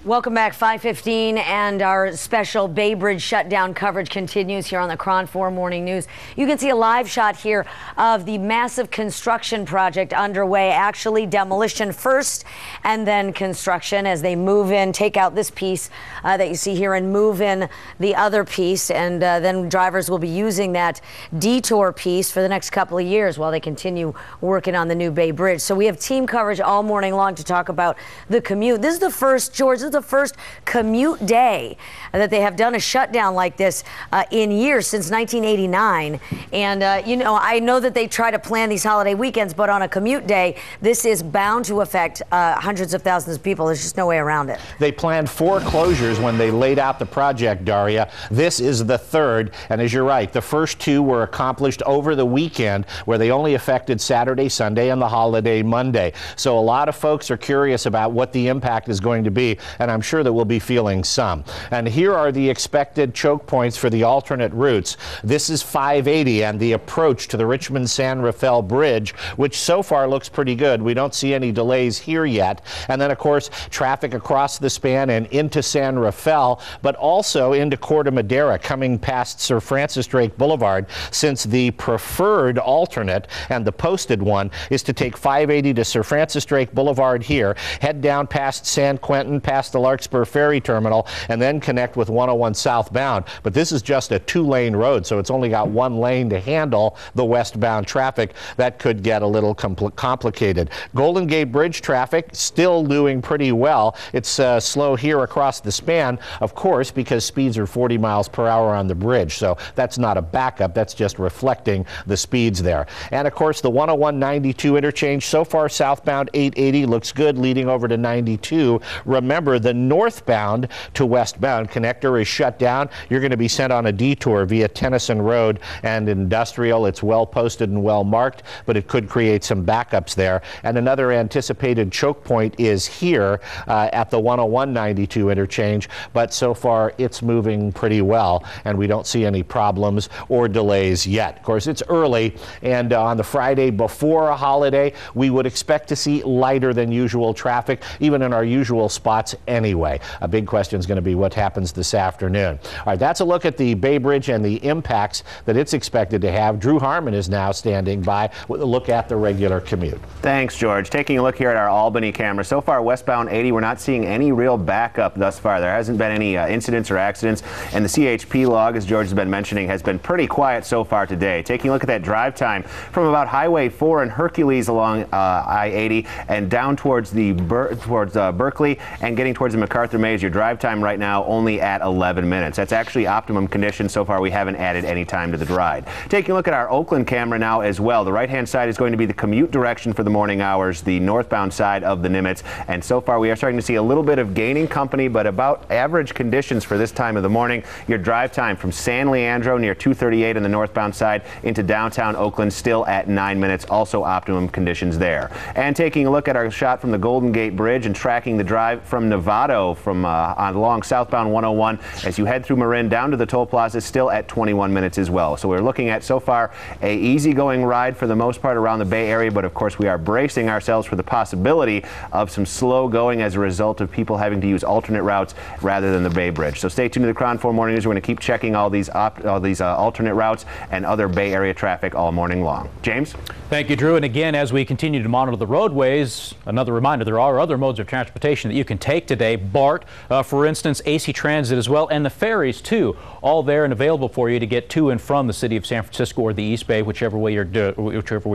Welcome back, 5:15, and our special Bay Bridge shutdown coverage continues here on the KRON 4 Morning News. You can see a live shot here of the massive construction project underway, actually demolition first and then construction as they move in, take out this piece that you see here and move in the other piece, and then drivers will be using that detour piece for the next couple of years while they continue working on the new Bay Bridge. So we have team coverage all morning long to talk about the commute. This is the first, George, this is the first commute day that they have done a shutdown like this in years, since 1989. And, you know, I know that they try to plan these holiday weekends, but on a commute day, this is bound to affect hundreds of thousands of people. There's just no way around it. They planned 4 closures when they laid out the project, Daria. This is the third. And as you're right, the first 2 were accomplished over the weekend, where they only affected Saturday, Sunday, and the holiday Monday. So a lot of folks are curious about what the impact is going to be, and I'm sure that we'll be feeling some. And here are the expected choke points for the alternate routes. This is 580 and the approach to the Richmond-San Rafael Bridge, which so far looks pretty good. We don't see any delays here yet. And then, of course, traffic across the span and into San Rafael, but also into Corte Madera, coming past Sir Francis Drake Boulevard, since the preferred alternate and the posted one is to take 580 to Sir Francis Drake Boulevard here, head down past San Quentin, past the Larkspur Ferry Terminal, and then connect with 101 southbound. But this is just a 2-lane road, so it's only got 1 lane to handle the westbound traffic. That could get a little complicated. Golden Gate Bridge traffic still doing pretty well. It's slow here across the span, of course, because speeds are 40 miles per hour on the bridge. So that's not a backup. That's just reflecting the speeds there. And of course, the 101-92 interchange, so far southbound 880 looks good, leading over to 92. Remember, the northbound to westbound connector is shut down. You're going to be sent on a detour via Tennyson Road and Industrial. It's well posted and well marked, but it could create some backups there. And another anticipated choke point is here at the 101-92 interchange, but so far it's moving pretty well, and we don't see any problems or delays yet. Of course, it's early, and on the Friday before a holiday, we would expect to see lighter than usual traffic, even in our usual spots anyway. A big question is going to be what happens this afternoon. All right, that's a look at the Bay Bridge and the impacts that it's expected to have. Drew Harmon is now standing by with a look at the regular commute. Thanks, George. Taking a look here at our Albany camera. So far, westbound 80, we're not seeing any real backup thus far. There hasn't been any incidents or accidents, and the CHP log, as George has been mentioning, has been pretty quiet so far today. Taking a look at that drive time from about Highway 4 and Hercules along I-80 and down towards the Berkeley and getting towards the MacArthur Maze. Your drive time right now only at 11 minutes. That's actually optimum condition. So far, we haven't added any time to the ride. Taking a look at our Oakland camera now as well. The right-hand side is going to be the commute direction for the morning hours, the northbound side of the Nimitz. And so far, we are starting to see a little bit of gaining company, but about average conditions for this time of the morning. Your drive time from San Leandro near 238 on the northbound side into downtown Oakland still at 9 minutes. Also optimum conditions there. And taking a look at our shot from the Golden Gate Bridge and tracking the drive from Novato from along southbound 101 as you head through Marin down to the toll plaza, still at 21 minutes as well. So we're looking at so far a easygoing ride for the most part around the Bay Area, but of course we are bracing ourselves for the possibility of some slow going as a result of people having to use alternate routes rather than the Bay Bridge. So stay tuned to the KRON 4 Morning News. We're going to keep checking all these alternate routes and other Bay Area traffic all morning long. James? Thank you, Drew. And again, as we continue to monitor the roadways, another reminder, there are other modes of transportation that you can take today. BART, for instance, AC Transit as well, and the ferries too, all there and available for you to get to and from the city of San Francisco or the East Bay, whichever way you're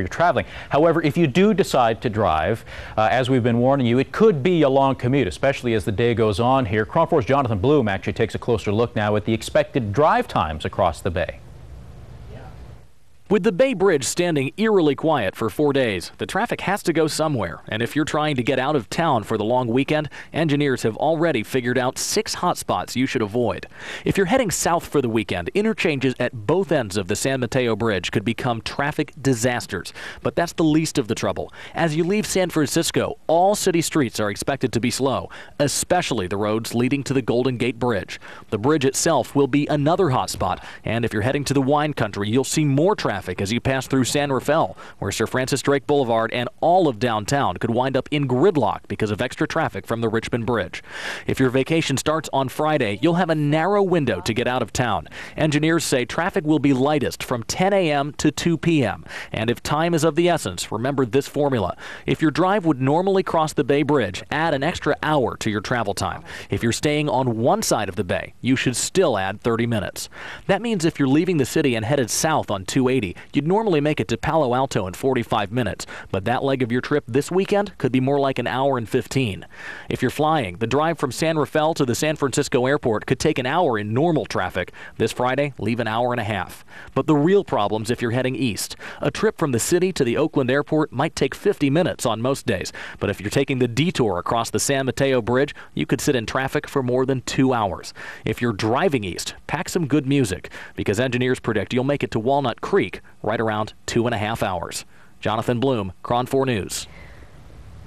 traveling. However, if you do decide to drive, as we've been warning you, it could be a long commute, especially as the day goes on here. KRON 4's Jonathan Bloom actually takes a closer look now at the expected drive times across the Bay. With the Bay Bridge standing eerily quiet for 4 days, the traffic has to go somewhere. And if you're trying to get out of town for the long weekend, engineers have already figured out 6 hotspots you should avoid. If you're heading south for the weekend, interchanges at both ends of the San Mateo Bridge could become traffic disasters. But that's the least of the trouble. As you leave San Francisco, all city streets are expected to be slow, especially the roads leading to the Golden Gate Bridge. The bridge itself will be another hotspot, and if you're heading to the wine country, you'll see more traffic traffic as you pass through San Rafael, where Sir Francis Drake Boulevard and all of downtown could wind up in gridlock because of extra traffic from the Richmond Bridge. If your vacation starts on Friday, you'll have a narrow window to get out of town. Engineers say traffic will be lightest from 10 a.m. to 2 p.m. And if time is of the essence, remember this formula. If your drive would normally cross the Bay Bridge, add an extra hour to your travel time. If you're staying on one side of the bay, you should still add 30 minutes. That means if you're leaving the city and headed south on 280, you'd normally make it to Palo Alto in 45 minutes, but that leg of your trip this weekend could be more like an hour and 15. If you're flying, the drive from San Rafael to the San Francisco airport could take an hour in normal traffic. This Friday, leave an hour and a half. But the real problem's if you're heading east. A trip from the city to the Oakland airport might take 50 minutes on most days, but if you're taking the detour across the San Mateo Bridge, you could sit in traffic for more than 2 hours. If you're driving east, pack some good music, because engineers predict you'll make it to Walnut Creek right around 2.5 hours. Jonathan Bloom, KRON 4 News.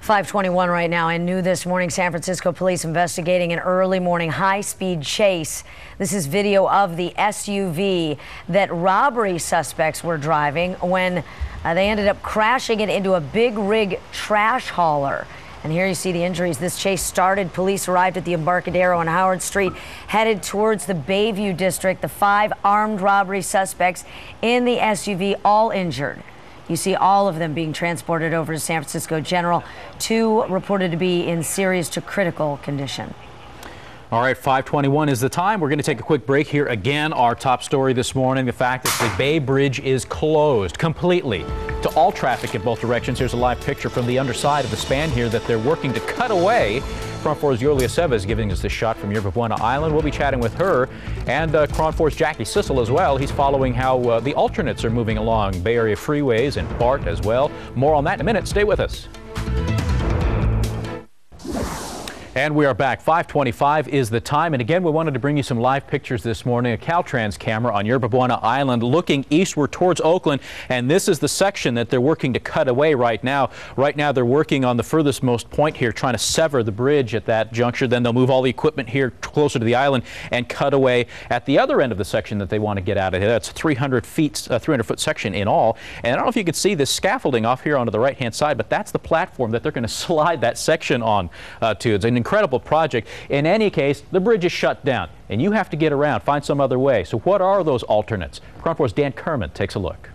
5:21 right now, and new this morning, San Francisco police investigating an early morning high-speed chase. This is video of the SUV that robbery suspects were driving when they ended up crashing it into a big rig trash hauler. And here you see the injuries. This chase started. Police arrived at the Embarcadero on Howard Street, headed towards the Bayview district. The 5 armed robbery suspects in the SUV, all injured. You see all of them being transported over to San Francisco General. 2 reported to be in serious to critical condition. All right, 5:21 is the time. We're going to take a quick break here. Again, our top story this morning, the fact that the Bay Bridge is closed completely to all traffic in both directions. Here's a live picture from the underside of the span here that they're working to cut away. KRON 4's Yulia Seva is giving us this shot from Yerba Buena Island. We'll be chatting with her and KRON 4's Jackie Sissel as well. He's following how the alternates are moving along Bay Area freeways and BART as well. More on that in a minute. Stay with us. And we are back. 5:25 is the time. And again, we wanted to bring you some live pictures this morning. A Caltrans camera on Yerba Buena Island looking eastward towards Oakland. And this is the section that they're working to cut away right now. Right now, they're working on the furthest most point here, trying to sever the bridge at that juncture. Then they'll move all the equipment here closer to the island and cut away at the other end of the section that they want to get out of here. That's 300-foot section in all. And I don't know if you can see this scaffolding off here onto the right-hand side, but that's the platform that they're going to slide that section on to. It's an incredible project. In any case, the bridge is shut down and you have to get around, find some other way. So what are those alternates? KRON 4's Dan Kerman takes a look.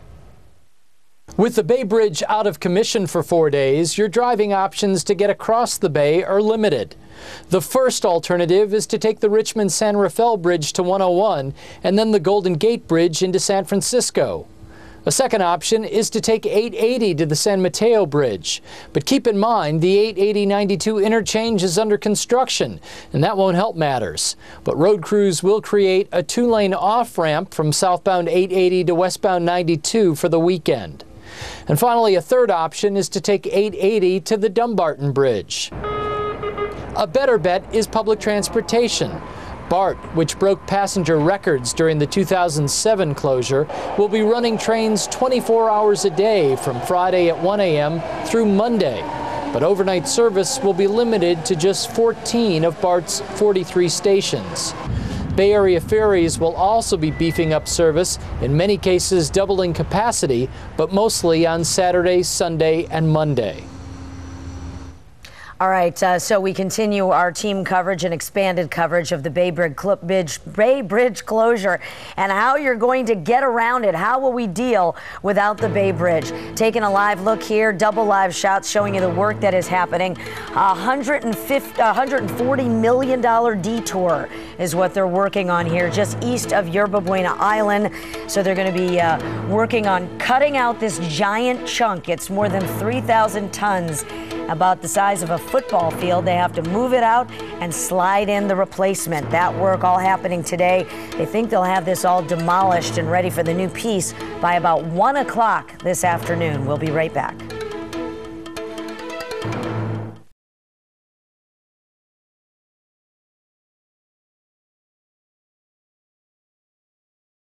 With the Bay Bridge out of commission for 4 days, your driving options to get across the bay are limited. The first alternative is to take the Richmond-San Rafael Bridge to 101 and then the Golden Gate Bridge into San Francisco. A second option is to take 880 to the San Mateo Bridge. But keep in mind, the 880-92 interchange is under construction, and that won't help matters. But road crews will create a 2-lane off-ramp from southbound 880 to westbound 92 for the weekend. And finally, a third option is to take 880 to the Dumbarton Bridge. A better bet is public transportation. BART, which broke passenger records during the 2007 closure, will be running trains 24 hours a day from Friday at 1 a.m. through Monday. But overnight service will be limited to just 14 of BART's 43 stations. Bay Area ferries will also be beefing up service, in many cases doubling capacity, but mostly on Saturday, Sunday, and Monday. All right, so we continue our team coverage and expanded coverage of the Bay Bridge closure and how you're going to get around it. How will we deal without the Bay Bridge? Taking a live look here, double live shots showing you the work that is happening. $140 million detour is what they're working on here just east of Yerba Buena Island. So they're going to be working on cutting out this giant chunk. It's more than 3,000 tons, about the size of a football field. They have to move it out and slide in the replacement. That work all happening today. They think they'll have this all demolished and ready for the new piece by about 1 o'clock this afternoon. We'll be right back.